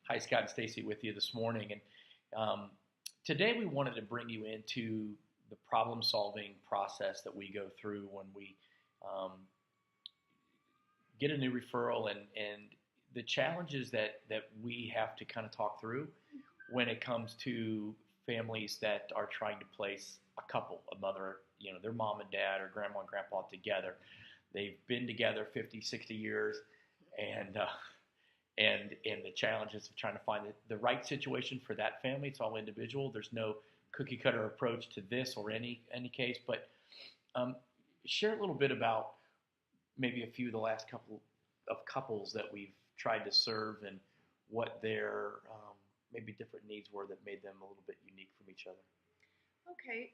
Hi, Scott and Stacey with you this morning. And today we wanted to bring you into the problem-solving process that we go through when we um, get a new referral and the challenges that we have to kind of talk through when it comes to families that are trying to place a couple, a mother, their mom and dad or grandma and grandpa together. They've been together 50, 60 years, and the challenges of trying to find the right situation for that family. It's all individual. There's no cookie cutter approach to this or any case, but share a little bit about maybe a few of the last couple of couples that we've tried to serve and what their maybe different needs were that made them a little bit unique from each other. Okay.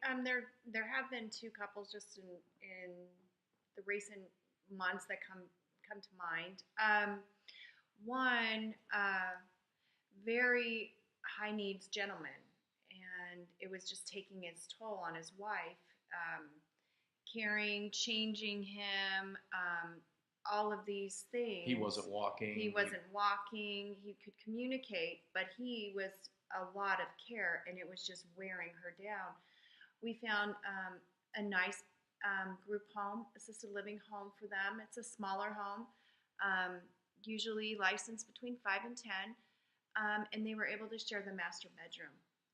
There have been two couples just in the recent months that come to mind. One very high needs gentleman, and it was just taking its toll on his wife. Caring, changing him, all of these things. He wasn't walking. He could communicate, but he was a lot of care, and it was just wearing her down. We found a nice group home, assisted living home for them. It's a smaller home, usually licensed between 5 and 10, and they were able to share the master bedroom.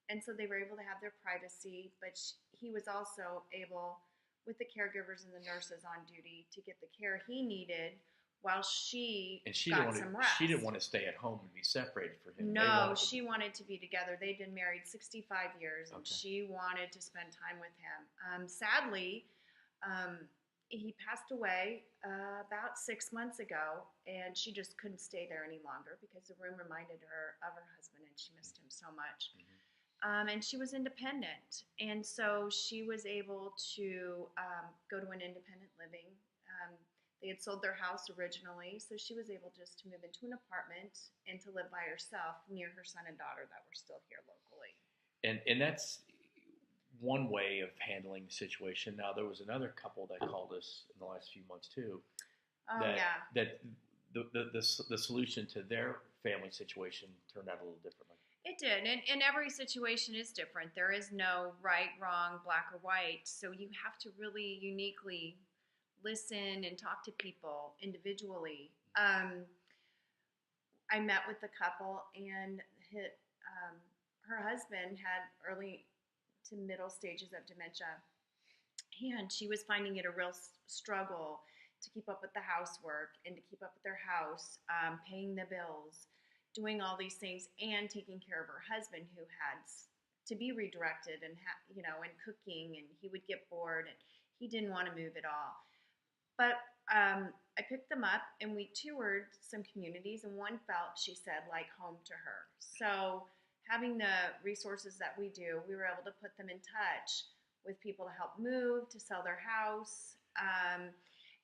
And so they were able to have their privacy, but he was also able, with the caregivers and the nurses on duty, to get the care he needed while she got some rest. She didn't want to stay at home and be separated from him. No, she wanted to be together. They'd been married 65 years, and Okay. she wanted to spend time with him. Sadly, he passed away about 6 months ago, and she just couldn't stay there any longer because the room reminded her of her husband, and she missed him so much. Mm-hmm. And she was independent, and so she was able to go to an independent living. They had sold their house originally, so she was able just to move into an apartment and to live by herself near her son and daughter that were still here locally. And that's one way of handling the situation. Now, there was another couple that called us in the last few months too. Oh, that, yeah. That the solution to their family situation turned out a little differently. It did, and every situation is different. There is no right, wrong, black or white, so you have to really uniquely listen and talk to people individually. I met with the couple, and her husband had early to middle stages of dementia, and she was finding it a real struggle to keep up with the housework and to keep up with their house, paying the bills, doing all these things, and taking care of her husband, who had to be redirected and and cooking, and he would get bored, and he didn't want to move at all. But I picked them up, and we toured some communities, and one felt, she said, like home to her. So having the resources that we do, we were able to put them in touch with people to help move, to sell their house,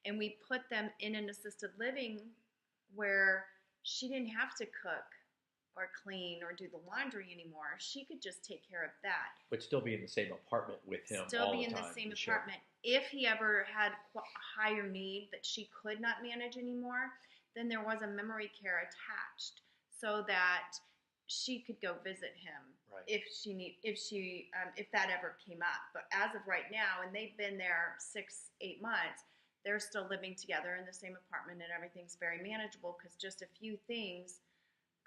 and we put them in an assisted living where she didn't have to cook or clean or do the laundry anymore. She could just take care of that. But still be in the same apartment with him Still all be the in time. the same apartment. If he ever had a higher need that she could not manage anymore, then there was a memory care attached so that she could go visit him. Right. If that ever came up. But as of right now, and they've been there 6-8 months, they're still living together in the same apartment, and everything's very manageable because just a few things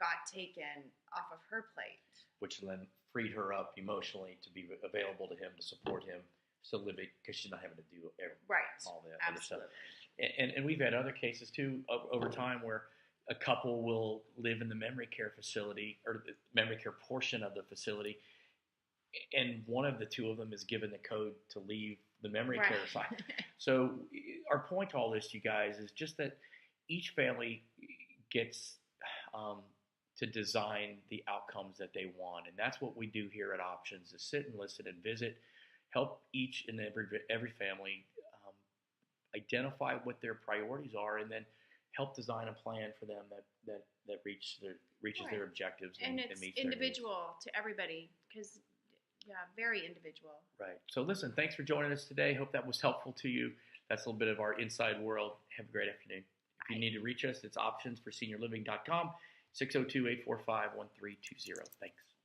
got taken off of her plate. Which then freed her up emotionally to be available to him, to support him, still living, because she's not having to do all that other stuff. And we've had other cases too over time where a couple will live in the memory care facility, or the memory care portion of the facility, and one of the two of them is given the code to leave the memory care side. So our point to all this, you guys, is just that each family gets to design the outcomes that they want, and that's what we do here at Options: is sit and listen and visit, help each and every family identify what their priorities are, and then help design a plan for them that reaches their objectives and it's meets individual to everybody, because very individual. Right. So listen, thanks for joining us today. Hope that was helpful to you. That's a little bit of our inside world. Have a great afternoon. If you need to reach us, it's optionsforseniorliving.com. 602-845-1320. Thanks.